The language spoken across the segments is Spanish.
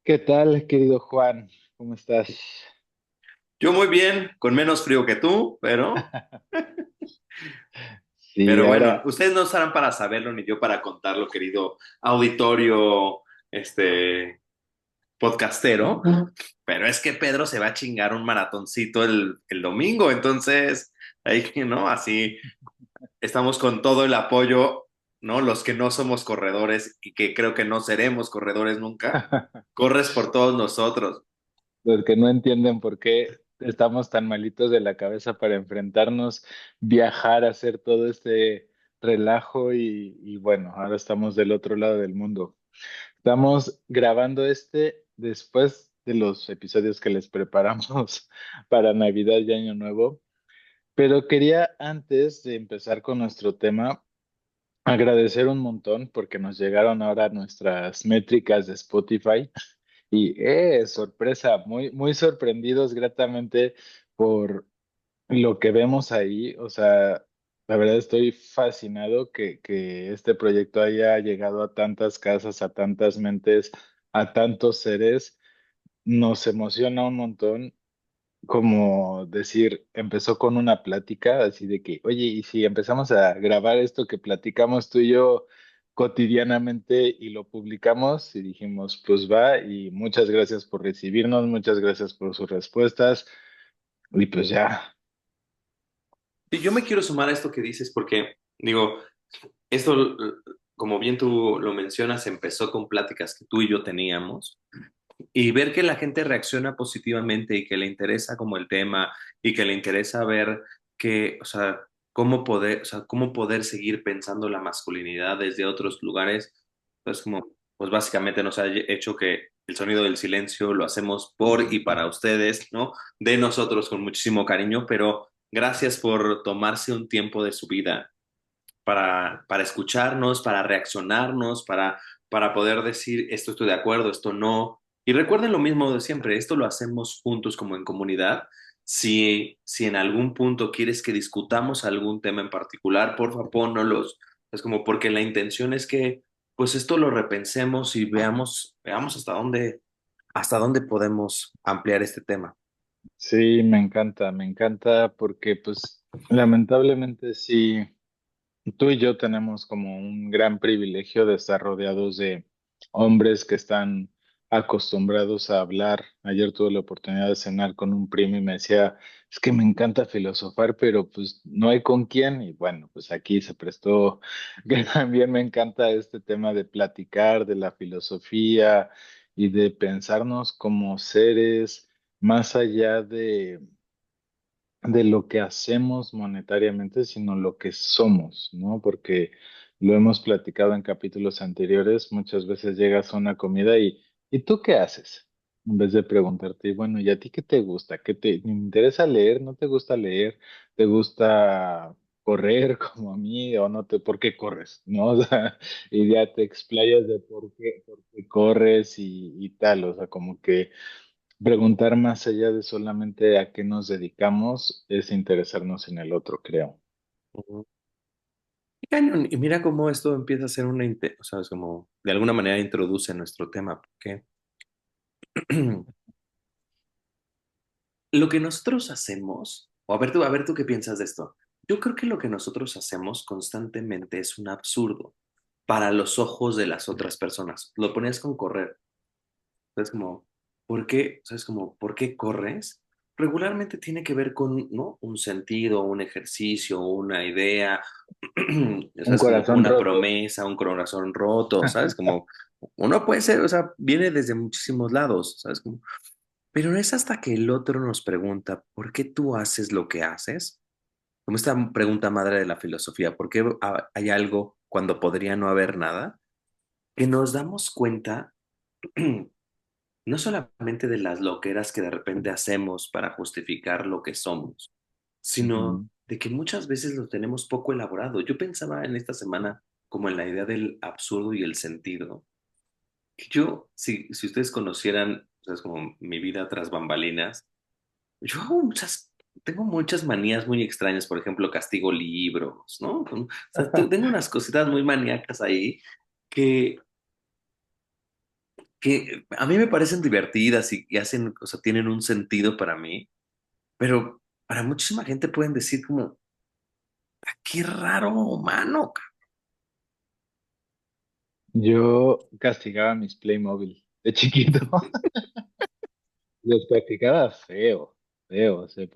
¿Qué tal, querido Juan? ¿Cómo estás? Yo muy bien, con menos frío que tú, Sí, pero bueno, ahora, ustedes no estarán para saberlo ni yo para contarlo, querido auditorio, este, podcastero, pero es que Pedro se va a chingar un maratoncito el domingo, entonces, ahí que no, así estamos con todo el apoyo, ¿no? Los que no somos corredores y que creo que no seremos corredores nunca, corres por todos nosotros. los que no entienden por qué estamos tan malitos de la cabeza para enfrentarnos, viajar, hacer todo este relajo y bueno, ahora estamos del otro lado del mundo. Estamos grabando este después de los episodios que les preparamos para Navidad y Año Nuevo, pero quería antes de empezar con nuestro tema agradecer un montón porque nos llegaron ahora nuestras métricas de Spotify y sorpresa, muy sorprendidos gratamente por lo que vemos ahí. O sea, la verdad estoy fascinado que este proyecto haya llegado a tantas casas, a tantas mentes, a tantos seres. Nos emociona un montón como decir, empezó con una plática así de que, oye, ¿y si empezamos a grabar esto que platicamos tú y yo cotidianamente y lo publicamos? Y dijimos, pues va, y muchas gracias por recibirnos, muchas gracias por sus respuestas, y pues ya. Y yo me quiero sumar a esto que dices porque, digo, esto, como bien tú lo mencionas, empezó con pláticas que tú y yo teníamos y ver que la gente reacciona positivamente y que le interesa como el tema y que le interesa ver que, o sea, cómo poder seguir pensando la masculinidad desde otros lugares, pues como, pues básicamente nos ha hecho que el sonido del silencio lo hacemos por y para ustedes, ¿no? De nosotros con muchísimo cariño, pero gracias por tomarse un tiempo de su vida para escucharnos, para reaccionarnos, para poder decir esto estoy de acuerdo, esto no. Y recuerden lo mismo de siempre, esto lo hacemos juntos como en comunidad. Si en algún punto quieres que discutamos algún tema en particular, por favor, pónnolos. Es como porque la intención es que pues esto lo repensemos y veamos hasta dónde podemos ampliar este tema. Sí, me encanta porque pues lamentablemente sí. Tú y yo tenemos como un gran privilegio de estar rodeados de hombres que están acostumbrados a hablar. Ayer tuve la oportunidad de cenar con un primo y me decía, es que me encanta filosofar, pero pues no hay con quién. Y bueno, pues aquí se prestó que también me encanta este tema de platicar de la filosofía y de pensarnos como seres más allá de lo que hacemos monetariamente, sino lo que somos, ¿no? Porque lo hemos platicado en capítulos anteriores, muchas veces llegas a una comida ¿y tú qué haces? En vez de preguntarte, y bueno, ¿y a ti qué te gusta? ¿Te interesa leer? ¿No te gusta leer? ¿Te gusta correr como a mí? ¿O no te, por qué corres? ¿No? O sea, y ya te explayas de por qué corres y tal, o sea, como que preguntar más allá de solamente a qué nos dedicamos es interesarnos en el otro, creo. Y cañón, y mira cómo esto empieza a ser o sea, es como de alguna manera introduce nuestro tema, porque lo que nosotros hacemos, o a ver tú qué piensas de esto. Yo creo que lo que nosotros hacemos constantemente es un absurdo para los ojos de las otras personas. Lo ponías con correr. Es como, ¿por qué? ¿Sabes como, por qué corres? Regularmente tiene que ver con, ¿no? Un sentido, un ejercicio, una idea, Un ¿sabes? Como corazón una roto. promesa, un corazón roto, ¿sabes? Como uno puede ser, o sea, viene desde muchísimos lados, ¿sabes? Como, pero no es hasta que el otro nos pregunta, ¿por qué tú haces lo que haces? Como esta pregunta madre de la filosofía, ¿por qué hay algo cuando podría no haber nada? Que nos damos cuenta no solamente de las loqueras que de repente hacemos para justificar lo que somos, sino Ujú. de que muchas veces lo tenemos poco elaborado. Yo pensaba en esta semana como en la idea del absurdo y el sentido. Que yo, si ustedes conocieran, es como mi vida tras bambalinas, yo tengo muchas manías muy extrañas, por ejemplo, castigo libros, ¿no? O sea, tengo unas cositas muy maníacas ahí que que a mí me parecen divertidas y hacen, o sea, tienen un sentido para mí, pero para muchísima gente pueden decir como, "Ah, qué raro humano". Yo castigaba mis Playmobil de chiquito. Los castigaba feo, feo. Se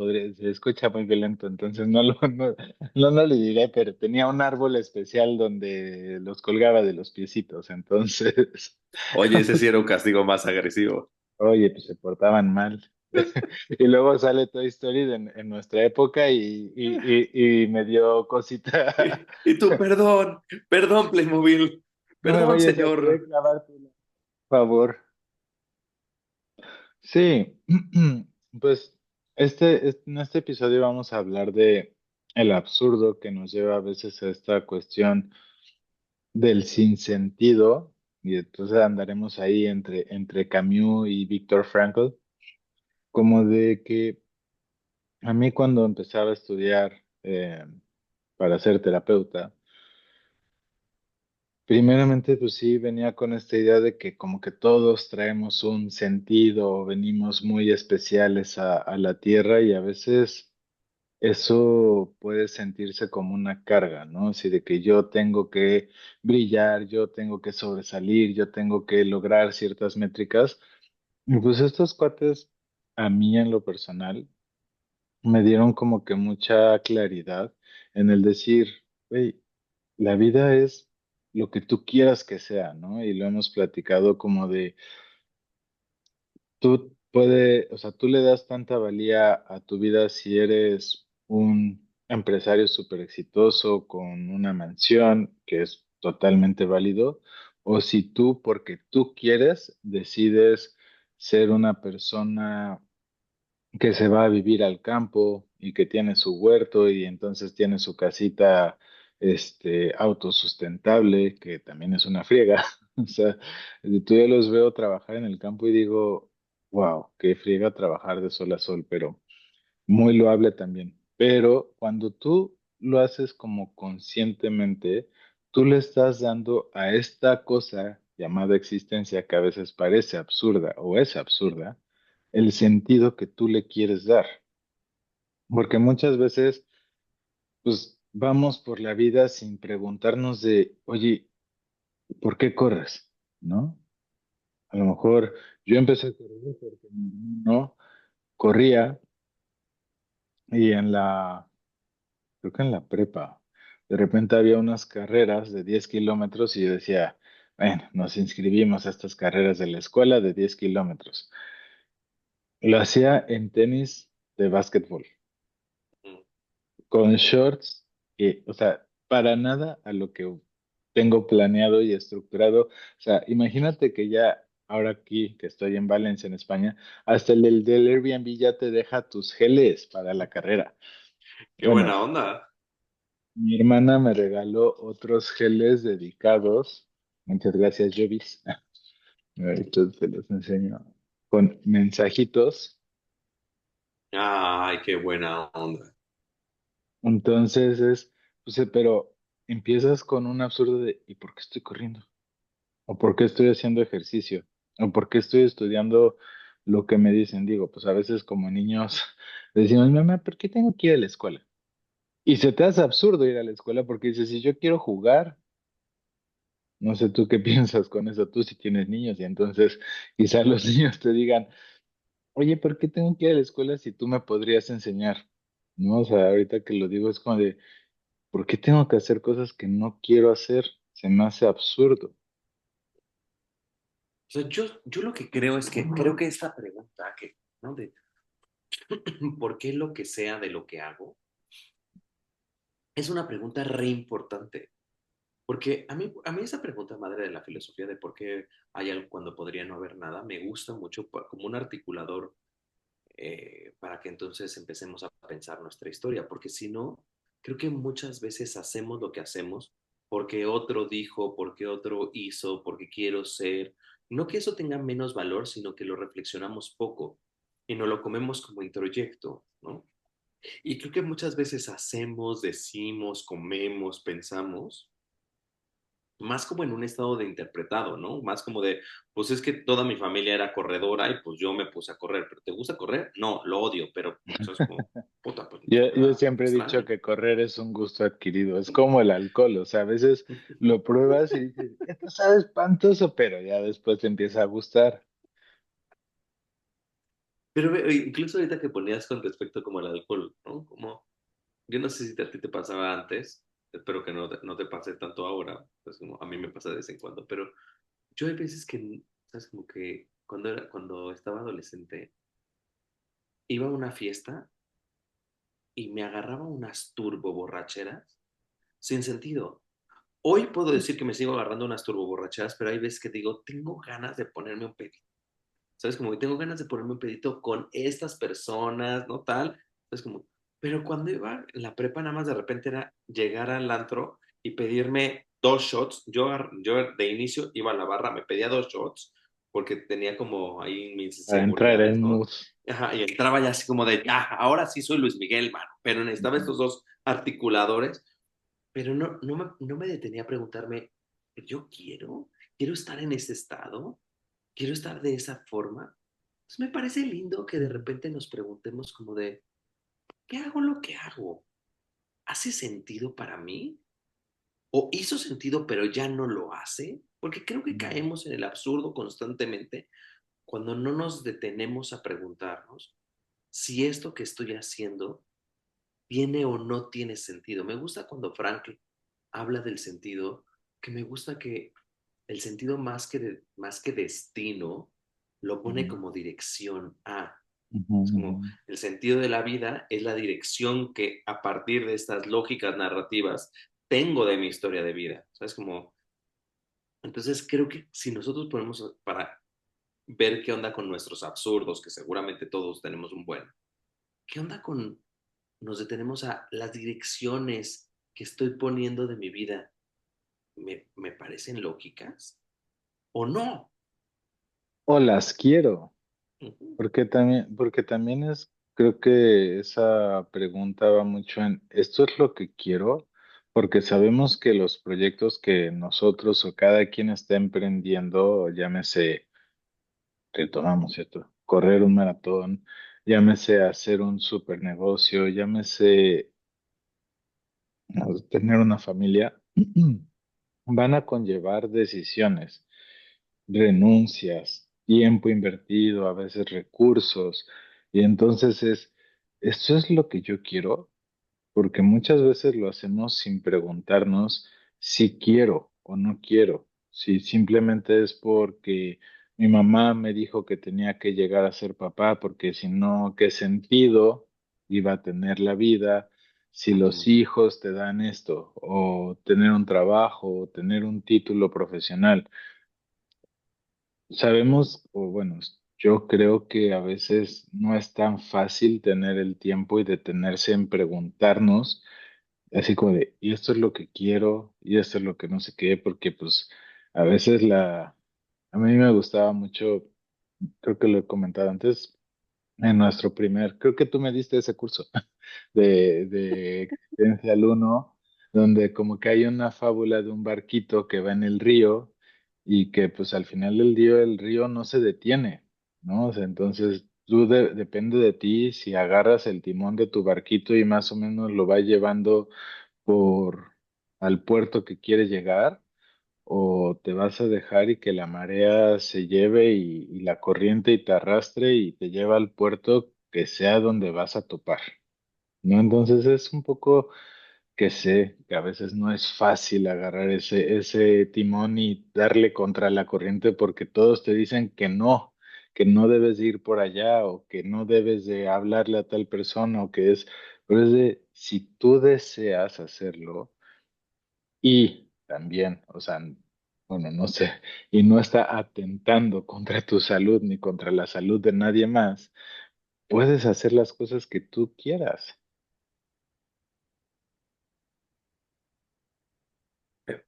escucha muy violento, entonces no le diré, pero tenía un árbol especial donde los colgaba de los piecitos. Entonces, Oye, ese sí era un castigo más agresivo. oye, pues se portaban mal. Y luego sale Toy Story en nuestra época y me dio cosita. Y tú, perdón, perdón, Playmobil, No me perdón, vayas a señor. querer clavar, por favor. Sí, pues en este episodio vamos a hablar de el absurdo que nos lleva a veces a esta cuestión del sinsentido, y entonces andaremos ahí entre Camus y Viktor Frankl, como de que a mí cuando empezaba a estudiar para ser terapeuta, primeramente pues sí venía con esta idea de que como que todos traemos un sentido, venimos muy especiales a la tierra y a veces eso puede sentirse como una carga, ¿no? Así de que yo tengo que brillar, yo tengo que sobresalir, yo tengo que lograr ciertas métricas. Y pues estos cuates, a mí en lo personal, me dieron como que mucha claridad en el decir, hey, la vida es lo que tú quieras que sea, ¿no? Y lo hemos platicado como de o sea, tú le das tanta valía a tu vida si eres un empresario súper exitoso con una mansión, que es totalmente válido, o si tú, porque tú quieres, decides ser una persona que se va a vivir al campo y que tiene su huerto y entonces tiene su casita, autosustentable, que también es una friega. O sea, tú yo los veo trabajar en el campo y digo, wow, qué friega trabajar de sol a sol, pero muy loable también. Pero cuando tú lo haces como conscientemente, tú le estás dando a esta cosa llamada existencia que a veces parece absurda o es absurda, el sentido que tú le quieres dar. Porque muchas veces, pues, vamos por la vida sin preguntarnos de, oye, ¿por qué corres? ¿No? A lo mejor yo empecé a correr porque mi hermano corría y creo que en la prepa, de repente había unas carreras de 10 kilómetros y yo decía, bueno, nos inscribimos a estas carreras de la escuela de 10 kilómetros. Lo hacía en tenis de básquetbol, con shorts, o sea, para nada a lo que tengo planeado y estructurado. O sea, imagínate que ya ahora aquí, que estoy en Valencia, en España, hasta el del Airbnb ya te deja tus geles para la carrera. Qué Bueno, buena onda. mi hermana me regaló otros geles dedicados. Muchas gracias, Jovis. Ahorita te los enseño. Con mensajitos. Ay, qué buena onda. Entonces pues, pero empiezas con un absurdo de, ¿y por qué estoy corriendo? ¿O por qué estoy haciendo ejercicio? ¿O por qué estoy estudiando lo que me dicen? Digo, pues a veces como niños decimos, mamá, ¿por qué tengo que ir a la escuela? Y se te hace absurdo ir a la escuela porque dices, si yo quiero jugar, no sé tú qué piensas con eso, tú si tienes niños, y entonces quizás los niños te digan, oye, ¿por qué tengo que ir a la escuela si tú me podrías enseñar? ¿No? O sea, ahorita que lo digo es como de, ¿por qué tengo que hacer cosas que no quiero hacer? Se me hace absurdo. O sea, yo lo que creo es que creo que esta pregunta que, ¿no? De ¿por qué lo que sea de lo que hago? Es una pregunta re importante. Porque a mí esa pregunta madre de la filosofía de por qué hay algo cuando podría no haber nada, me gusta mucho como un articulador, para que entonces empecemos a pensar nuestra historia, porque si no, creo que muchas veces hacemos lo que hacemos porque otro dijo, porque otro hizo, porque quiero ser. No que eso tenga menos valor, sino que lo reflexionamos poco y no lo comemos como introyecto, ¿no? Y creo que muchas veces hacemos, decimos, comemos, pensamos más como en un estado de interpretado, ¿no? Más como de, pues es que toda mi familia era corredora y pues yo me puse a correr, pero ¿te gusta correr? No, lo odio, pero, ¿sabes? Como, puta, pues me Yo da siempre he dicho extraño. que correr es un gusto adquirido, es como el alcohol, o sea, a veces lo pruebas y dices, esto sabe espantoso, pero ya después te empieza a gustar. Pero incluso ahorita que ponías con respecto como al alcohol, ¿no? Como, yo no sé si a ti te pasaba antes, espero que no te pase tanto ahora, pues como a mí me pasa de vez en cuando, pero yo hay veces que, ¿sabes? Como que cuando estaba adolescente, iba a una fiesta y me agarraba unas turbo borracheras sin sentido. Hoy puedo decir que me sigo agarrando unas turbo borracheras, pero hay veces que digo, tengo ganas de ponerme un pedito. ¿Sabes? Como que tengo ganas de ponerme un pedito con estas personas, ¿no? Tal. ¿Sabes? Como, pero cuando iba en la prepa, nada más de repente era llegar al antro y pedirme 2 shots. Yo de inicio iba a la barra, me pedía 2 shots porque tenía como ahí mis Para entrar inseguridades, en mood. ¿no? Ajá, y entraba ya así como de, ah, ahora sí soy Luis Miguel, mano. Pero necesitaba Ujú. estos dos articuladores, pero no me detenía a preguntarme, ¿yo quiero estar en ese estado? ¿Quiero estar de esa forma? Pues me parece lindo que de repente nos preguntemos como de, ¿qué hago lo que hago? ¿Hace sentido para mí? ¿O hizo sentido pero ya no lo hace? Porque creo que caemos en el absurdo constantemente cuando no nos detenemos a preguntarnos si esto que estoy haciendo tiene o no tiene sentido. Me gusta cuando Frank habla del sentido, que me gusta que el sentido más que destino lo pone Ujú, como dirección a. ujú, Es como ujú. el sentido de la vida es la dirección que a partir de estas lógicas narrativas tengo de mi historia de vida. ¿Sabes? Como, entonces creo que si nosotros ponemos para ver qué onda con nuestros absurdos, que seguramente todos tenemos un buen, ¿qué onda con, nos detenemos a las direcciones que estoy poniendo de mi vida? Me parecen lógicas o no? O las quiero, Ujú. porque también creo que esa pregunta va mucho en, ¿esto es lo que quiero? Porque sabemos que los proyectos que nosotros o cada quien está emprendiendo, llámese, retomamos, ¿cierto? Correr un maratón, llámese hacer un super negocio, llámese tener una familia, van a conllevar decisiones, renuncias, tiempo invertido, a veces recursos. Y entonces ¿esto es lo que yo quiero? Porque muchas veces lo hacemos sin preguntarnos si quiero o no quiero, si simplemente es porque mi mamá me dijo que tenía que llegar a ser papá, porque si no, ¿qué sentido iba a tener la vida si los Ujú. hijos te dan esto, o tener un trabajo, o tener un título profesional? Sabemos, o bueno, yo creo que a veces no es tan fácil tener el tiempo y detenerse en preguntarnos, así como de, y esto es lo que quiero, y esto es lo que no sé qué, porque pues a veces a mí me gustaba mucho, creo que lo he comentado antes, en nuestro creo que tú me diste ese curso de existencia al uno, donde como que hay una fábula de un barquito que va en el río y que pues al final del día el río no se detiene, ¿no? O sea, entonces depende de ti si agarras el timón de tu barquito y más o menos lo vas llevando por al puerto que quieres llegar, o te vas a dejar y que la marea se lleve y la corriente y te arrastre y te lleva al puerto que sea donde vas a topar, ¿no? Entonces es un poco que sé que a veces no es fácil agarrar ese timón y darle contra la corriente porque todos te dicen que no debes de ir por allá o que no debes de hablarle a tal persona o que pero es de, si tú deseas hacerlo y también, o sea, bueno, no sé, y no está atentando contra tu salud ni contra la salud de nadie más, puedes hacer las cosas que tú quieras.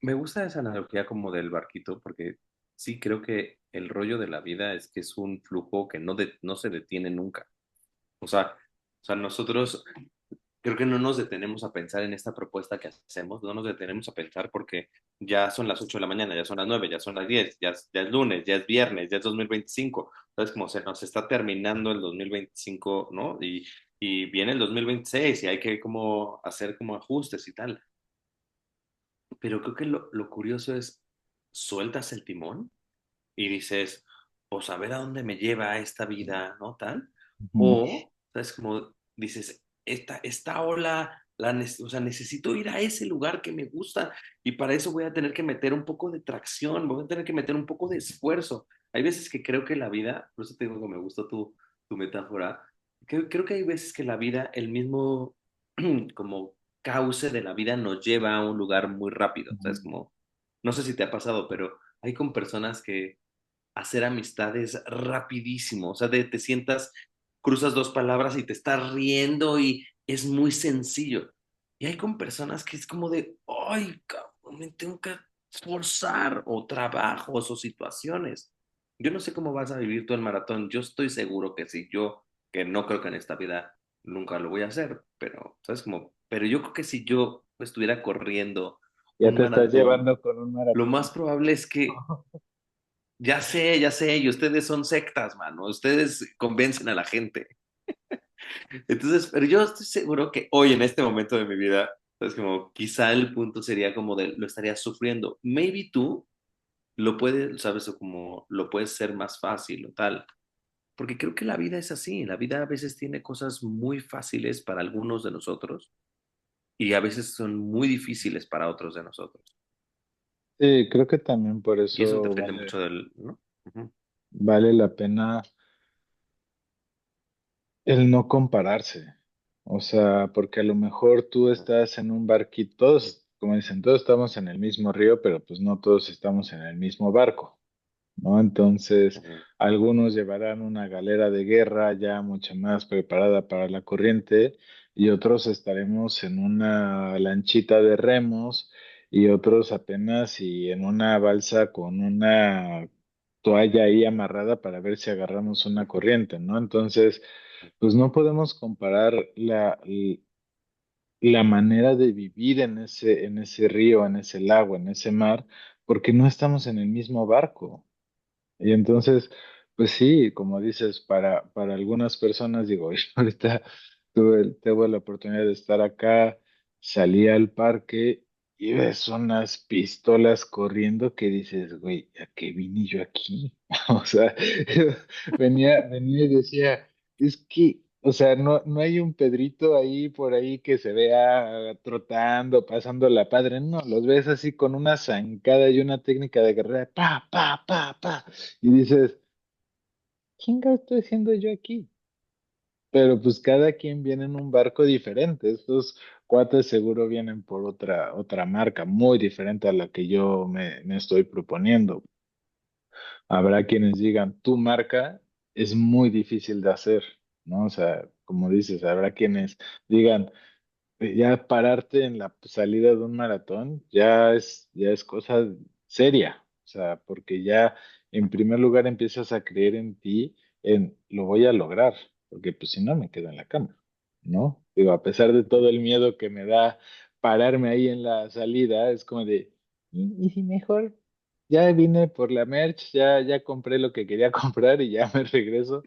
Me gusta esa analogía como del barquito, porque sí creo que el rollo de la vida es que es un flujo que no se detiene nunca. O sea, nosotros creo que no nos detenemos a pensar en esta propuesta que hacemos, no nos detenemos a pensar porque ya son las 8 de la mañana, ya son las 9, ya son las 10, ya es lunes, ya es viernes, ya es 2025. Entonces, como se nos está terminando el 2025, ¿no? Y viene el 2026 y hay que como hacer como ajustes y tal. Pero creo que lo curioso es, sueltas el timón y dices, pues a ver a dónde me lleva esta vida, ¿no? Tal. Ujú. O, ¿sabes? Como dices, esta ola, o sea, necesito ir a ese lugar que me gusta y para eso voy a tener que meter un poco de tracción, voy a tener que meter un poco de esfuerzo. Hay veces que creo que la vida, por eso te digo que me gustó tu metáfora, creo que hay veces que la vida, el mismo como cauce de la vida nos lleva a un lugar muy rápido, ¿sabes? Como, no sé si te ha pasado, pero hay con personas que hacer amistades rapidísimo, o sea, te sientas, cruzas dos palabras y te estás riendo y es muy sencillo. Y hay con personas que es como de, ay, cabrón, me tengo que esforzar o trabajos o situaciones. Yo no sé cómo vas a vivir tú el maratón, yo estoy seguro que sí, yo, que no creo que en esta vida nunca lo voy a hacer, pero, ¿sabes? Como, pero yo creo que si yo estuviera corriendo Ya un te estás maratón, llevando con un lo maratón. más probable es que ya sé, y ustedes son sectas, mano, ustedes convencen a la gente. Entonces, pero yo estoy seguro que hoy, en este momento de mi vida, es como, quizá el punto sería como de, lo estarías sufriendo. Maybe tú lo puedes, sabes, o como lo puedes ser más fácil o tal. Porque creo que la vida es así, la vida a veces tiene cosas muy fáciles para algunos de nosotros y a veces son muy difíciles para otros de nosotros. Sí, creo que también por Y eso eso depende mucho del, ¿no? Ujú. vale la pena el no compararse. O sea, porque a lo mejor tú estás en un barquito, todos, como dicen, todos estamos en el mismo río, pero pues no todos estamos en el mismo barco, ¿no? Entonces, Ujú. algunos llevarán una galera de guerra ya mucho más preparada para la corriente y otros estaremos en una lanchita de remos y otros apenas y en una balsa con una toalla ahí amarrada para ver si agarramos una corriente, ¿no? Entonces, pues no podemos comparar la manera de vivir en ese río, en ese lago, en ese mar, porque no estamos en el mismo barco. Y entonces, pues sí, como dices, para algunas personas, digo, ahorita tuve la oportunidad de estar acá, salí al parque y ves unas pistolas corriendo que dices, güey, ¿a qué vine yo aquí? O sea, venía y decía, es que, o sea, no hay un Pedrito ahí por ahí que se vea trotando, pasando la padre, no, los ves así con una zancada y una técnica de guerrera, pa, pa, pa, pa. Y dices, ¿quién estoy haciendo yo aquí? Pero pues cada quien viene en un barco diferente. Estos cuates seguro vienen por otra marca muy diferente a la que yo me estoy proponiendo. Habrá quienes digan, tu marca es muy difícil de hacer, ¿no? O sea, como dices, habrá quienes digan, ya pararte en la salida de un maratón ya es cosa seria, o sea, porque ya en primer lugar empiezas a creer en ti, en lo voy a lograr, porque pues si no me quedo en la cama, ¿no? Digo, a pesar de todo el miedo que me da pararme ahí en la salida, es como de, y si mejor ya vine por la merch, ya compré lo que quería comprar y ya me regreso?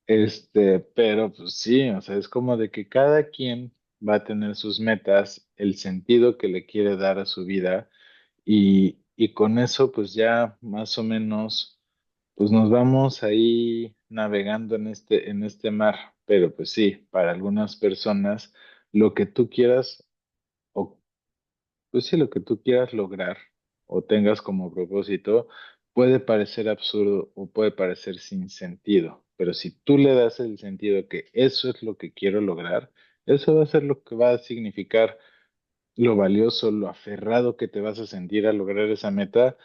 Pero pues sí, o sea, es como de que cada quien va a tener sus metas, el sentido que le quiere dar a su vida y con eso pues ya más o menos pues nos vamos ahí navegando en este mar. Pero pues sí, para algunas personas lo que tú quieras o pues sí, lo que tú quieras lograr o tengas como propósito puede parecer absurdo o puede parecer sin sentido, pero si tú le das el sentido que eso es lo que quiero lograr, eso va a ser lo que va a significar lo valioso, lo aferrado que te vas a sentir a lograr esa meta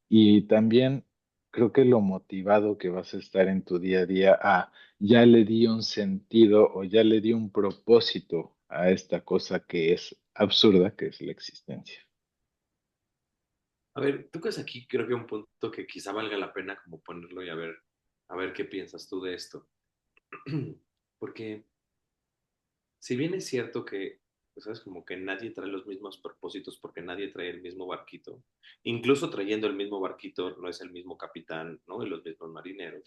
y también creo que lo motivado que vas a estar en tu día a día a ya le di un sentido o ya le di un propósito a esta cosa que es absurda, que es la existencia. A ver, tú que es aquí, creo que un punto que quizá valga la pena como ponerlo y a ver qué piensas tú de esto. Porque si bien es cierto que, pues, ¿sabes? Como que nadie trae los mismos propósitos porque nadie trae el mismo barquito. Incluso trayendo el mismo barquito no es el mismo capitán, ¿no? Y los mismos marineros.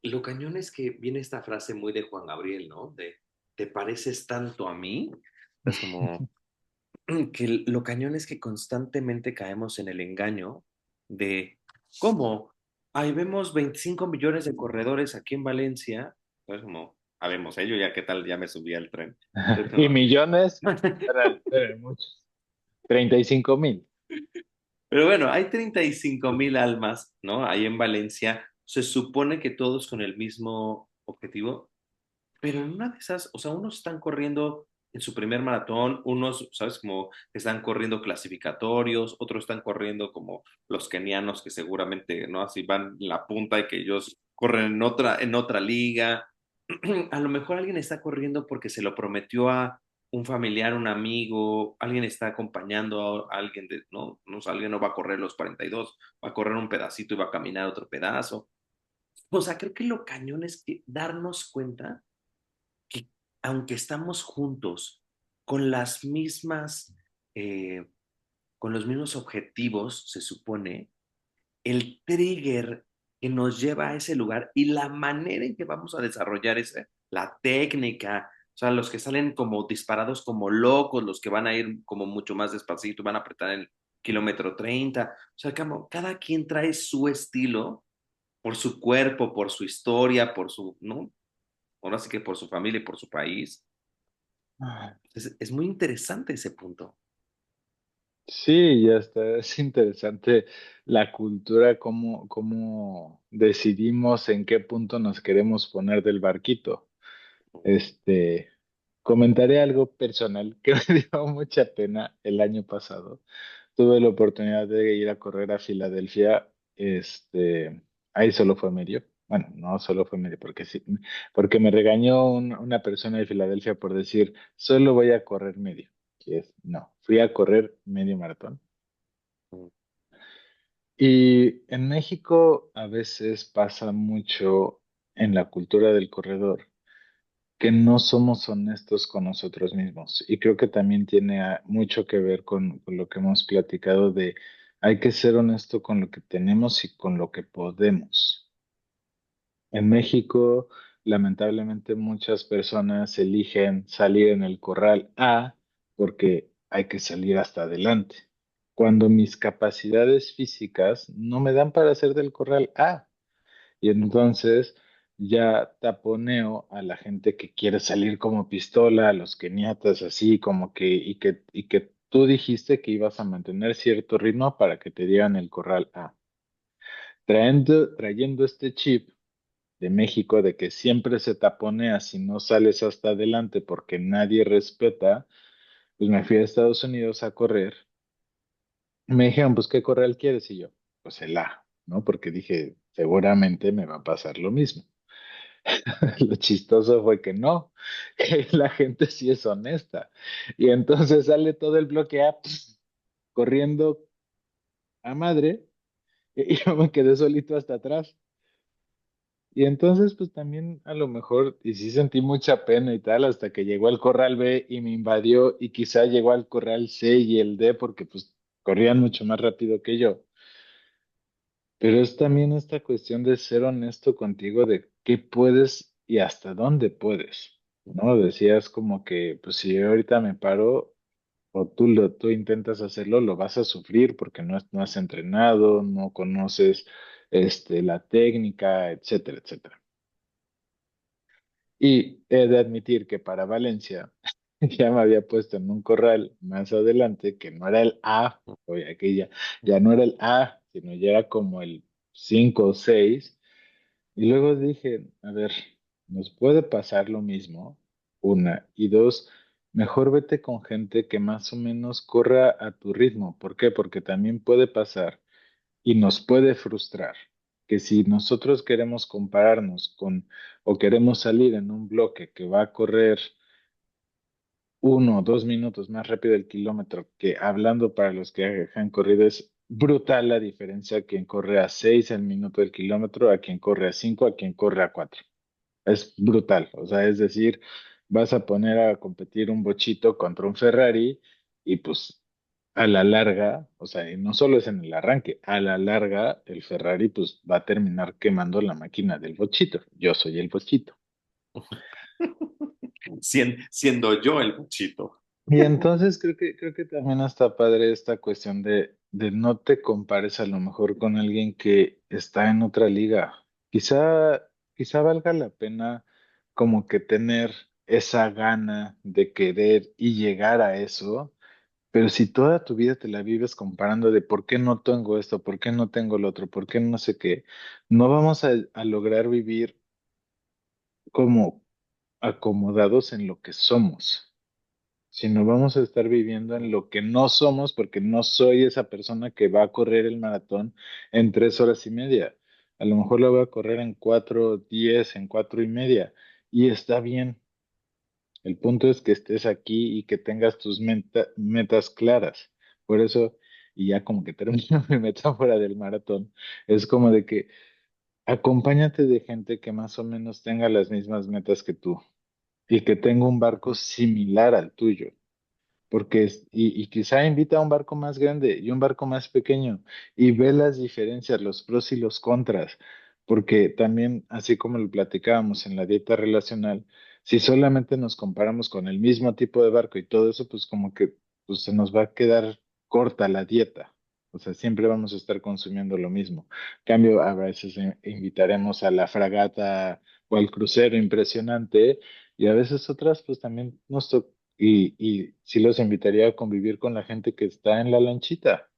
Lo cañón es que viene esta frase muy de Juan Gabriel, ¿no? De, ¿te pareces tanto a mí? Es como que lo cañón es que constantemente caemos en el engaño de, ¿cómo? Ahí vemos 25 millones de corredores aquí en Valencia. Es como, habemos ello, ya qué tal, ya me subí al tren. Es Y como, millones, eran muchos. 35,000. pero bueno, hay 35,000 almas, ¿no? Ahí en Valencia. Se supone que todos con el mismo objetivo. Pero en una de esas, o sea, unos están corriendo en su primer maratón, unos, ¿sabes? Como están corriendo clasificatorios, otros están corriendo como los kenianos que seguramente, ¿no? Así van en la punta y que ellos corren en otra liga. A lo mejor alguien está corriendo porque se lo prometió a un familiar, un amigo, alguien está acompañando a alguien de, ¿no? No, sé, alguien no va a correr los 42, va a correr un pedacito y va a caminar otro pedazo. O sea, creo que lo cañón es que darnos cuenta que aunque estamos juntos con las mismas, eh, con los mismos objetivos, se supone, el trigger que nos lleva a ese lugar y la manera en que vamos a desarrollar ese, la técnica, o sea, los que salen como disparados como locos, los que van a ir como mucho más despacito, van a apretar el kilómetro 30, o sea, como cada quien trae su estilo por su cuerpo, por su historia, por su, ¿no? Ahora sí que por su familia y por su país. Es muy interesante ese punto. Sí, ya está. Es interesante la cultura, cómo decidimos en qué punto nos queremos poner del barquito. Este, comentaré algo personal que me dio mucha pena el año pasado. Tuve la oportunidad de ir a correr a Filadelfia. Ahí solo fue medio. Bueno, no solo fue medio, porque sí, porque me regañó una persona de Filadelfia por decir, solo voy a correr medio. No, fui a correr medio maratón. Y en México a veces pasa mucho en la cultura del corredor que no somos honestos con nosotros mismos. Y creo que también tiene mucho que ver con lo que hemos platicado de hay que ser honesto con lo que tenemos y con lo que podemos. En México, lamentablemente, muchas personas eligen salir en el corral A porque hay que salir hasta adelante, cuando mis capacidades físicas no me dan para hacer del corral A. Y entonces ya taponeo a la gente que quiere salir como pistola, a los keniatas así, como que, y que tú dijiste que ibas a mantener cierto ritmo para que te dieran el corral A. Trayendo este chip de México de que siempre se taponea si no sales hasta adelante porque nadie respeta, pues me fui a Estados Unidos a correr. Me dijeron, pues, ¿qué corral quieres? Y yo, pues el A, ¿no? Porque dije, seguramente me va a pasar lo mismo. Lo chistoso fue que no, que la gente sí es honesta. Y entonces sale todo el bloque A corriendo a madre y yo me quedé solito hasta atrás. Y entonces pues también a lo mejor, y sí sentí mucha pena y tal, hasta que llegó al corral B y me invadió y quizá llegó al corral C y el D porque pues corrían mucho más rápido que yo. Pero es también esta cuestión de ser honesto contigo de qué puedes y hasta dónde puedes, ¿no? Decías como que, pues si yo ahorita me paro o tú intentas hacerlo, lo vas a sufrir porque no has entrenado, no conoces la técnica, etcétera, etcétera. Y he de admitir que para Valencia ya me había puesto en un corral más adelante que no era el A, oye, aquí ya no era el A, sino ya era como el 5 o 6. Y luego dije, a ver, nos puede pasar lo mismo, una, y dos, mejor vete con gente que más o menos corra a tu ritmo. ¿Por qué? Porque también puede pasar y nos puede frustrar que si nosotros queremos compararnos con o queremos salir en un bloque que va a correr 1 o 2 minutos más rápido el kilómetro, que hablando para los que han corrido es brutal la diferencia quien corre a 6 el minuto del kilómetro, a quien corre a 5, a quien corre a 4. Es brutal, o sea, es decir, vas a poner a competir un bochito contra un Ferrari y pues a la larga, o sea, y no solo es en el arranque, a la larga el Ferrari pues va a terminar quemando la máquina del bochito. Yo soy el bochito. Siendo yo el bochito. Y entonces creo que también está padre esta cuestión de no te compares a lo mejor con alguien que está en otra liga. Quizá, quizá valga la pena como que tener esa gana de querer y llegar a eso, pero si toda tu vida te la vives comparando de por qué no tengo esto, por qué no tengo lo otro, por qué no sé qué, no vamos a lograr vivir como acomodados en lo que somos, sino vamos a estar viviendo en lo que no somos, porque no soy esa persona que va a correr el maratón en 3 horas y media. A lo mejor lo voy a correr en 4:10, en 4:30, y está bien. El punto es que estés aquí y que tengas tus metas claras. Por eso, y ya como que termino mi metáfora del maratón, es como de que acompáñate de gente que más o menos tenga las mismas metas que tú y que tenga un barco similar al tuyo. Porque y quizá invita a un barco más grande y un barco más pequeño y ve las diferencias, los pros y los contras, porque también, así como lo platicábamos en la dieta relacional, si solamente nos comparamos con el mismo tipo de barco y todo eso, pues como que pues, se nos va a quedar corta la dieta. O sea, siempre vamos a estar consumiendo lo mismo. En cambio, a veces invitaremos a la fragata o al crucero impresionante y a veces otras, pues también y sí los invitaría a convivir con la gente que está en la lanchita.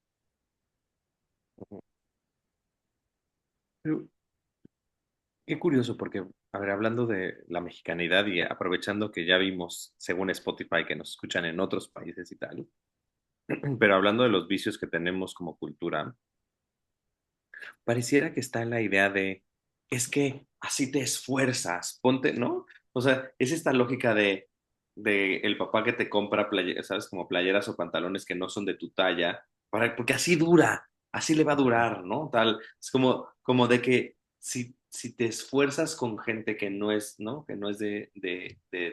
Pero qué curioso, porque, a ver, hablando de la mexicanidad y aprovechando que ya vimos, según Spotify, que nos escuchan en otros países y tal, pero hablando de los vicios que tenemos como cultura, pareciera que está en la idea de, es que así te esfuerzas, ponte, ¿no? O sea, es esta lógica de el papá que te compra playeras, ¿sabes? Como playeras o pantalones que no son de tu talla, porque así dura, así le va a durar, ¿no? Tal, es como de que si te esfuerzas con gente que no es, ¿no? Que no es de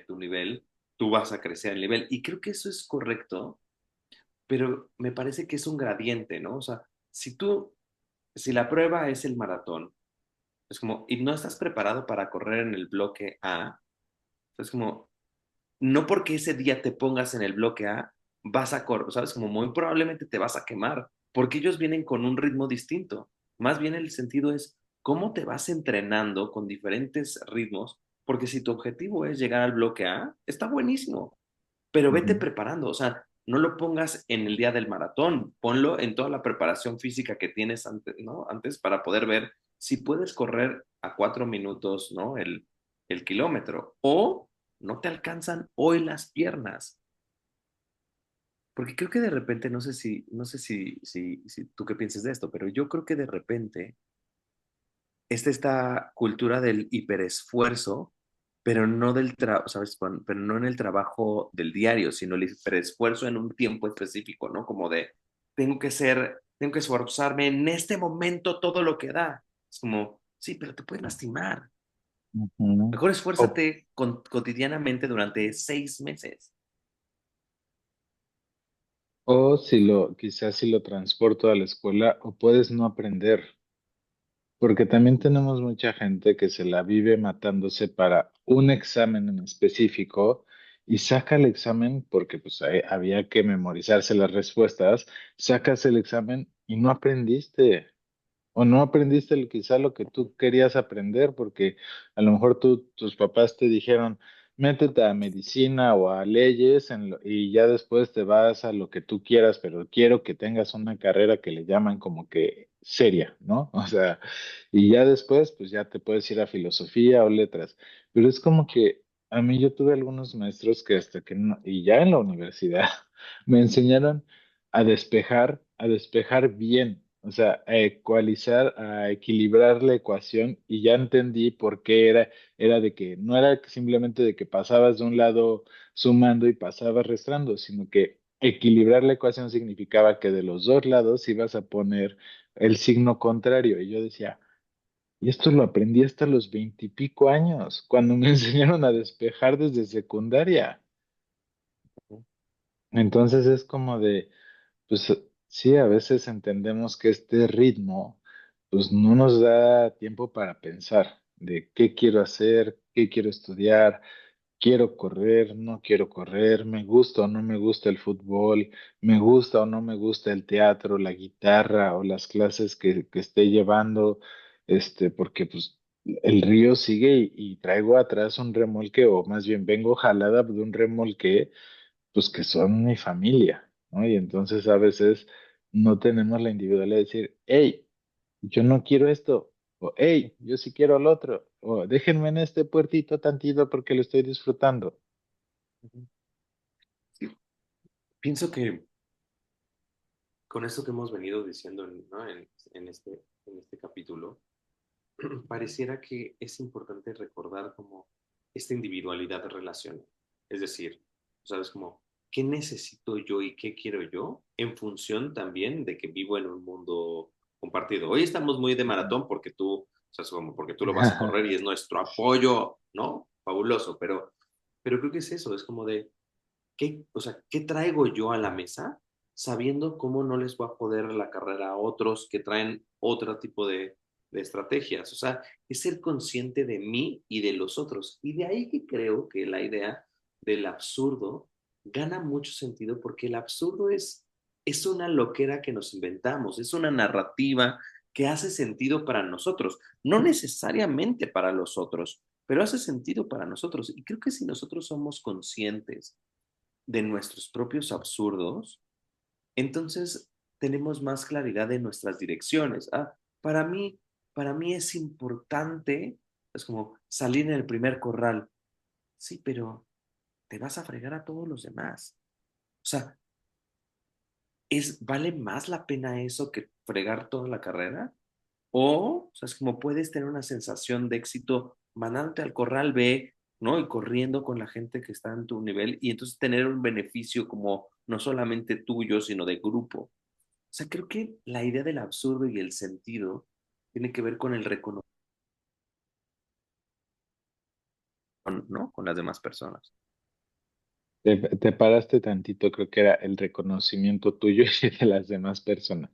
tu nivel, tú vas a crecer el nivel. Y creo que eso es correcto, pero me parece que es un gradiente, ¿no? O sea, si la prueba es el maratón, es como, y no estás preparado para correr en el bloque A, es como, no porque ese día te pongas en el bloque A, vas a correr, ¿sabes? Como muy probablemente te vas a quemar, porque ellos vienen con un ritmo distinto. Más bien el sentido es cómo te vas entrenando con diferentes ritmos, porque si tu objetivo es llegar al bloque A, está buenísimo, pero vete Ujú, preparando, o sea, no lo pongas en el día del maratón, ponlo en toda la preparación física que tienes antes, ¿no? Antes para poder ver si puedes correr a 4 minutos, ¿no? El kilómetro, o no te alcanzan hoy las piernas, porque creo que de repente, no sé si tú qué piensas de esto, pero yo creo que de repente esta cultura del hiperesfuerzo, pero no del trabajo, ¿sabes? Pero no en el trabajo del diario, sino el hiperesfuerzo en un tiempo específico, ¿no? Como de, tengo que esforzarme en este momento todo lo que da. Es como, sí, pero te puedes lastimar. ujú. Mejor O, esfuérzate cotidianamente durante 6 meses. o quizás si lo transporto a la escuela, o puedes no aprender, porque también tenemos mucha gente que se la vive matándose para un examen en específico y saca el examen porque pues había que memorizarse las respuestas, sacas el examen y no aprendiste. O no aprendiste quizá lo que tú querías aprender, porque a lo mejor tus papás te dijeron, métete a medicina o a leyes y ya después te vas a lo que tú quieras, pero quiero que tengas una carrera que le llaman como que seria, ¿no? O sea, y ya después, pues ya te puedes ir a filosofía o letras. Pero es como que a mí yo tuve algunos maestros que hasta que no, y ya en la universidad, me enseñaron a despejar bien, o sea, a ecualizar, a equilibrar la ecuación y ya entendí por qué era de que no era simplemente de que pasabas de un lado sumando y pasabas restando, sino que equilibrar la ecuación significaba que de los dos lados ibas a poner el signo contrario. Y yo decía, Y esto lo aprendí hasta los 20 y pico años, cuando me enseñaron a despejar desde secundaria. Entonces es como de, pues sí, a veces entendemos que este ritmo, pues no nos da tiempo para pensar de qué quiero hacer, qué quiero estudiar, quiero correr, no quiero correr, me gusta o no me gusta el fútbol, me gusta o no me gusta el teatro, la guitarra o las clases que esté llevando, porque pues el río sigue y traigo atrás un remolque, o más bien vengo jalada de un remolque, pues que son mi familia, ¿no? Y entonces a veces no tenemos la individualidad de decir, hey, yo no quiero esto, o hey, yo sí quiero el otro, o déjenme en este puertito tantito porque lo estoy disfrutando. Pienso que con esto que hemos venido diciendo, ¿no? En este capítulo, pareciera que es importante recordar como esta individualidad de relación. Es decir, ¿sabes? Como, ¿qué necesito yo y qué quiero yo en función también de que vivo en un mundo compartido? Hoy estamos muy de Ujú. maratón porque tú, o sea, es como porque tú lo vas a correr y es nuestro apoyo, ¿no? Fabuloso, pero creo que es eso, es como de, ¿qué, o sea, qué traigo yo a la mesa sabiendo cómo no les voy a poder la carrera a otros que traen otro tipo de estrategias? O sea, es ser consciente de mí y de los otros. Y de ahí que creo que la idea del absurdo gana mucho sentido porque el absurdo es una loquera que nos inventamos, es una narrativa que hace sentido para nosotros, no necesariamente para los otros, pero hace sentido para nosotros. Y creo que si nosotros somos conscientes de nuestros propios absurdos, entonces tenemos más claridad de nuestras direcciones. Ah, para mí, para mí es importante, es como salir en el primer corral. Sí, pero te vas a fregar a todos los demás. O sea, ¿vale más la pena eso que fregar toda la carrera? O sea, es como puedes tener una sensación de éxito mandándote al corral B, ¿no? Y corriendo con la gente que está en tu nivel y entonces tener un beneficio como no solamente tuyo, sino de grupo. O sea, creo que la idea del absurdo y el sentido tiene que ver con el reconocimiento, ¿no? Con las demás personas. Te paraste tantito, creo que era el reconocimiento tuyo y de las demás personas.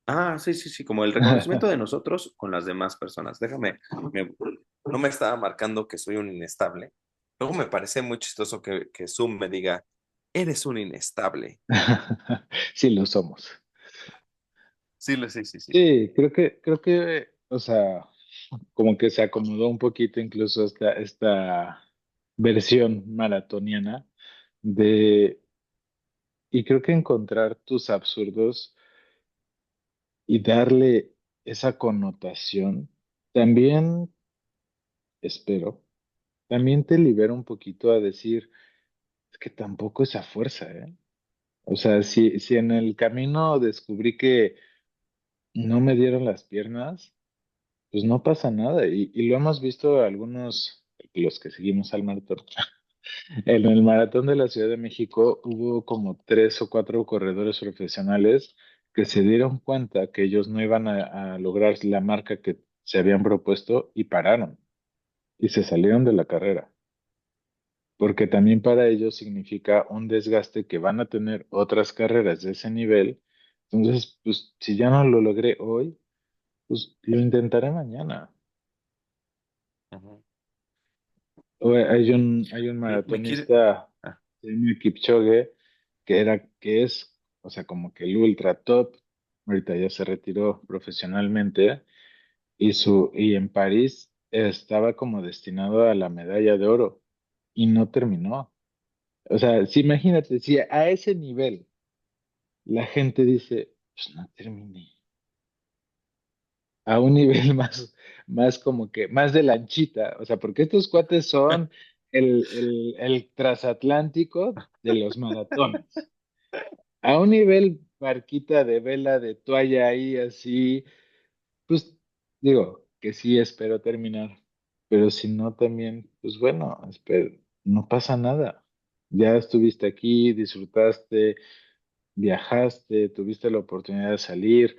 Ah, sí, sí, sí, como el reconocimiento de nosotros con las demás personas. No me estaba marcando que soy un inestable. Luego me parece muy chistoso que Zoom me diga, eres un inestable. Sí, lo somos. Sí, sí, sí, sí. Sí, o sea, como que se acomodó un poquito incluso esta versión maratoniana de, y creo que encontrar tus absurdos y darle esa connotación, también, espero, también te libera un poquito a decir, es que tampoco es a fuerza, ¿eh? O sea, si en el camino descubrí que no me dieron las piernas, pues no pasa nada. Y lo hemos visto algunos, los que seguimos al maratón. En el maratón de la Ciudad de México hubo como 3 o 4 corredores profesionales que se dieron cuenta que ellos no iban a lograr la marca que se habían propuesto y pararon y se salieron de la carrera. Porque también para ellos significa un desgaste que van a tener otras carreras de ese nivel. Entonces, pues si ya no lo logré hoy, pues lo intentaré mañana. Ujú. Hay un Me quiere... maratonista, Ah, Samuel Kipchoge, que es, o sea, como que el ultra top, ahorita ya se retiró profesionalmente, y en París estaba como destinado a la medalla de oro y no terminó. O sea, si imagínate, si a ese nivel la gente dice, pues no terminé, a un nivel más como que, más de lanchita, o sea, porque estos cuates son el transatlántico de los maratones. A un nivel barquita de vela, de toalla ahí así, pues digo que sí espero terminar, pero si no también, pues bueno, espero, no pasa nada. Ya estuviste aquí, disfrutaste, viajaste, tuviste la oportunidad de salir,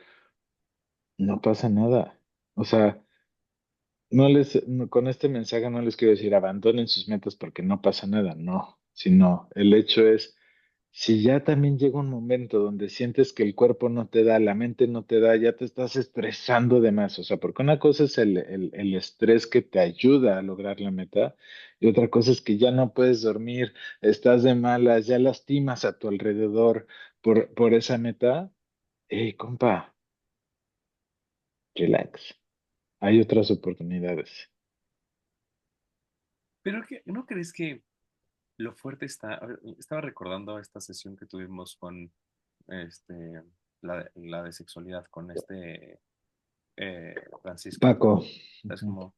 no pasa nada. O sea, con este mensaje no les quiero decir abandonen sus metas porque no pasa nada, no, sino el hecho es, si ya también llega un momento donde sientes que el cuerpo no te da, la mente no te da, ya te estás estresando de más, o sea, porque una cosa es el estrés que te ayuda a lograr la meta y otra cosa es que ya no puedes dormir, estás de malas, ya lastimas a tu alrededor por esa meta, hey, compa, relax, hay otras oportunidades. Pero ¿no crees que lo fuerte está? A ver, estaba recordando esta sesión que tuvimos con este, la de sexualidad con Francisco. Paco. Es Ujú. como,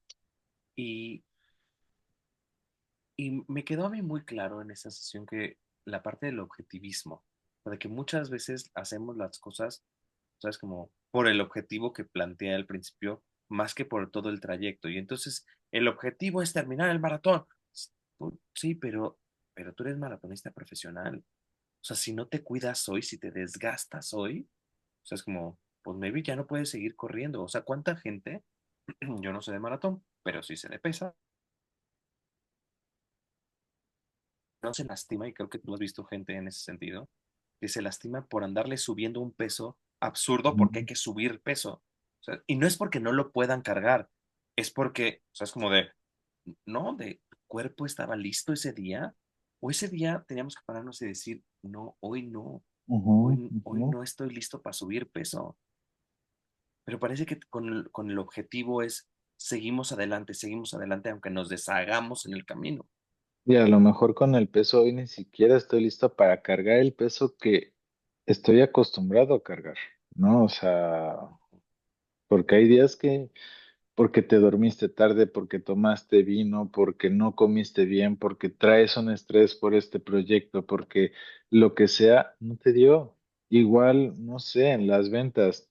y, y me quedó a mí muy claro en esa sesión que la parte del objetivismo, de que muchas veces hacemos las cosas, ¿sabes? Como por el objetivo que plantea al principio, más que por todo el trayecto. Y entonces el objetivo es terminar el maratón. Sí, pero tú eres maratonista profesional. O sea, si no te cuidas hoy, si te desgastas hoy, o sea, es como, pues maybe ya no puedes seguir corriendo. O sea, ¿cuánta gente? Yo no sé de maratón, pero sí sé de pesa. No se lastima, y creo que tú has visto gente en ese sentido, que se lastima por andarle subiendo un peso absurdo porque hay que subir peso. O sea, y no es porque no lo puedan cargar, es porque, o sea, es como de, no, de tu cuerpo estaba listo ese día, o ese día teníamos que pararnos y decir, no, hoy no, Ujú, hoy ujú. no estoy listo para subir peso. Pero parece que con el objetivo es seguimos adelante, aunque nos deshagamos en el camino. Y a lo mejor con el peso hoy ni siquiera estoy listo para cargar el peso que estoy acostumbrado a cargar, ¿no? O sea, porque hay días que, porque te dormiste tarde, porque tomaste vino, porque no comiste bien, porque traes un estrés por este proyecto, porque lo que sea, no te dio. Igual, no sé, en las ventas,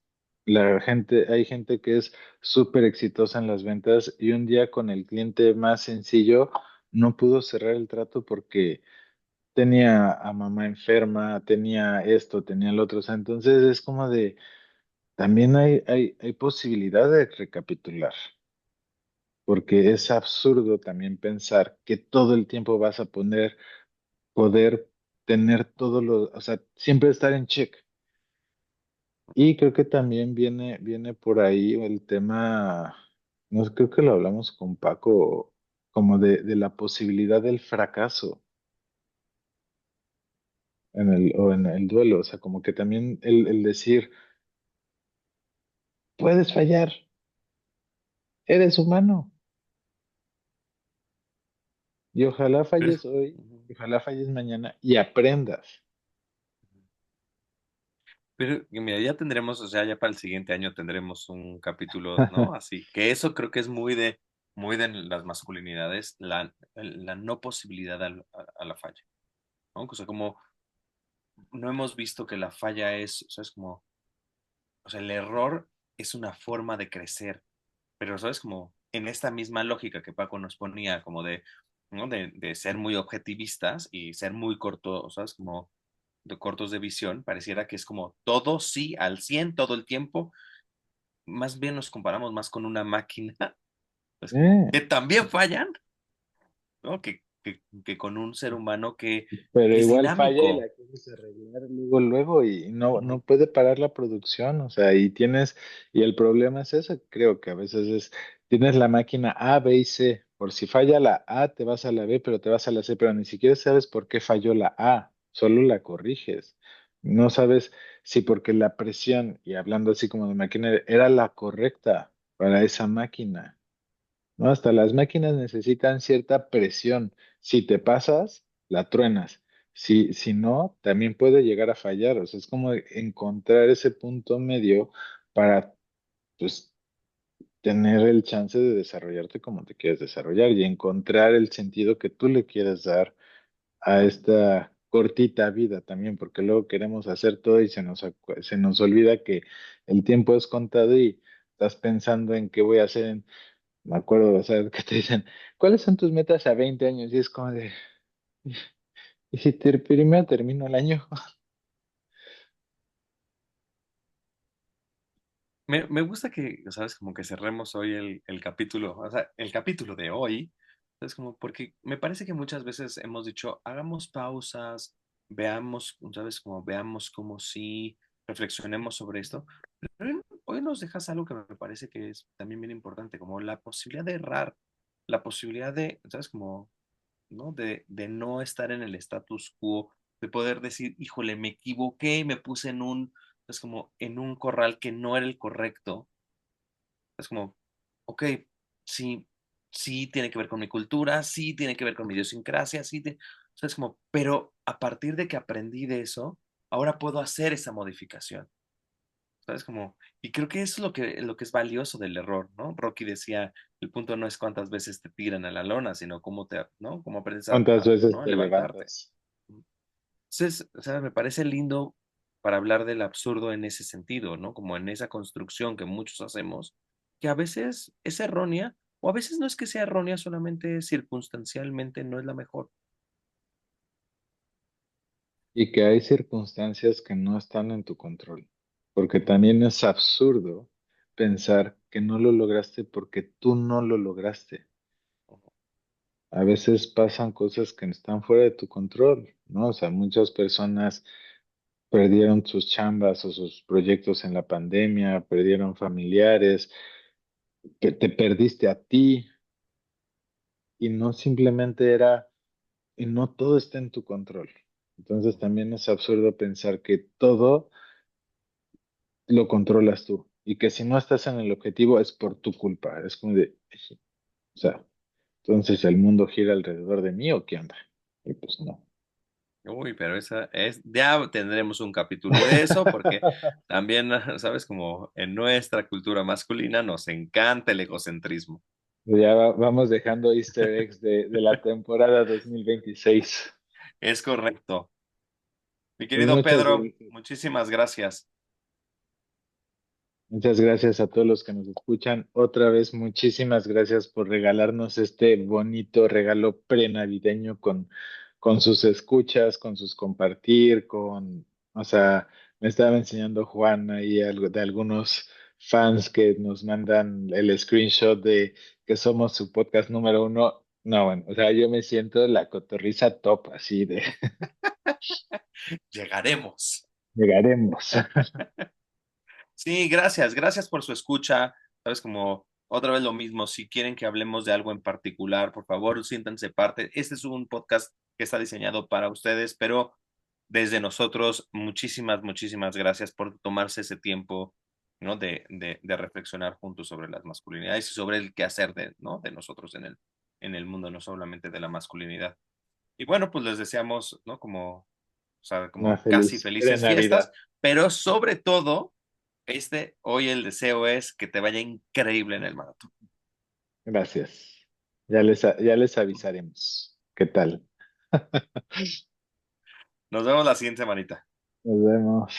hay gente que es súper exitosa en las ventas y un día con el cliente más sencillo no pudo cerrar el trato porque tenía a mamá enferma, tenía esto, tenía lo otro. O sea, entonces es como de, también hay posibilidad de recapitular, porque es absurdo también pensar que todo el tiempo vas a poder tener todo lo, o sea, siempre estar en check. Y creo que también viene por ahí el tema, no sé, creo que lo hablamos con Paco, como de la posibilidad del fracaso o en el duelo, o sea, como que también el decir, puedes fallar, eres humano, y ojalá Pero, falles hoy, y ojalá falles mañana y aprendas. pero mira, ya tendremos, o sea, ya para el siguiente año tendremos un capítulo, ¿no? Así, que eso creo que es muy de las masculinidades, la no posibilidad a la falla, ¿no? O sea, como no hemos visto que la falla es, o sea, es como, o sea, el error es una forma de crecer, pero, ¿sabes? Como en esta misma lógica que Paco nos ponía, como de, ¿no? De ser muy objetivistas y ser muy cortos, ¿sabes? Como de cortos de visión, pareciera que es como todo sí al 100 todo el tiempo. Más bien nos comparamos más con una máquina, pues como Eh, que también fallan, ¿no? Que con un ser humano Pero que es igual falla y la dinámico. quieres arreglar luego y no Ujú, puede parar la producción, o sea, y el problema es eso, creo que a veces tienes la máquina A, B y C, por si falla la A, te vas a la B, pero te vas a la C, pero ni siquiera sabes por qué falló la A, solo la corriges. No sabes si porque la presión, y hablando así como de máquina, era la correcta para esa máquina. ¿No? Hasta las máquinas necesitan cierta presión. Si te pasas, la truenas. Si no, también puede llegar a fallar. O sea, es como encontrar ese punto medio para, pues, tener el chance de desarrollarte como te quieres desarrollar y encontrar el sentido que tú le quieres dar a esta cortita vida también, porque luego queremos hacer todo y se nos olvida que el tiempo es contado y estás pensando en qué voy a hacer me acuerdo, o sea, que te dicen, ¿cuáles son tus metas a 20 años? Y es como de, ¿y si primero termino el año? Me gusta que, ¿sabes? Como que cerremos hoy el capítulo, o sea, el capítulo de hoy, es como porque me parece que muchas veces hemos dicho, hagamos pausas, veamos, ¿sabes? Como veamos como si reflexionemos sobre esto. Pero hoy nos dejas algo que me parece que es también bien importante, como la posibilidad de errar, la posibilidad de, ¿sabes? Como, ¿no? De no estar en el status quo, de poder decir, híjole, me equivoqué, me puse en un, es como en un corral que no era el correcto. Es como, ok, sí, sí tiene que ver con mi cultura, sí tiene que ver con mi idiosincrasia, o sea, es como, pero a partir de que aprendí de eso, ahora puedo hacer esa modificación. ¿Sabes? Como, y creo que eso es lo que es valioso del error, ¿no? Rocky decía, el punto no es cuántas veces te tiran a la lona, sino cómo te, ¿no? Cómo aprendes ¿Cuántas veces ¿no? A te levantarte. levantas? Entonces, o sea, me parece lindo para hablar del absurdo en ese sentido, ¿no? Como en esa construcción que muchos hacemos, que a veces es errónea, o a veces no es que sea errónea, solamente circunstancialmente no es la mejor. Y que hay circunstancias que no están en tu control, porque también es absurdo pensar que no lo lograste porque tú no lo lograste. A veces pasan cosas que están fuera de tu control, ¿no? O sea, muchas personas perdieron sus chambas o sus proyectos en la pandemia, perdieron familiares, que te perdiste a ti y no simplemente era, y no todo está en tu control. Entonces también es absurdo pensar que todo lo controlas tú y que si no estás en el objetivo es por tu culpa. Es como de, o sea, entonces el mundo gira alrededor de mí o qué onda. Y pues no. Uy, pero esa es, ya tendremos un capítulo de eso, porque también, sabes, como en nuestra cultura masculina nos encanta el egocentrismo. Ya vamos dejando Easter eggs de la temporada 2026. Es correcto. Mi Pues querido muchas Pedro, gracias. muchísimas gracias. Muchas gracias a todos los que nos escuchan. Otra vez, muchísimas gracias por regalarnos este bonito regalo prenavideño con sus escuchas, con sus compartir, o sea, me estaba enseñando Juan ahí algo de algunos fans que nos mandan el screenshot de que somos su podcast número uno. No, bueno, o sea, yo me siento la cotorriza top, así de Llegaremos. llegaremos. Sí, gracias, gracias por su escucha. Sabes, como otra vez lo mismo, si quieren que hablemos de algo en particular, por favor, siéntanse parte. Este es un podcast que está diseñado para ustedes, pero desde nosotros, muchísimas gracias por tomarse ese tiempo, ¿no? De reflexionar juntos sobre las masculinidades y sobre el quehacer de, ¿no? De nosotros en el mundo, no solamente de la masculinidad. Y bueno, pues les deseamos, ¿no? Como, o sea, Una como casi feliz felices fiestas, pre-Navidad. pero sobre todo hoy el deseo es que te vaya increíble en el maratón. Gracias. Ya les avisaremos. ¿Qué tal? Nos vemos la siguiente semanita. Nos vemos.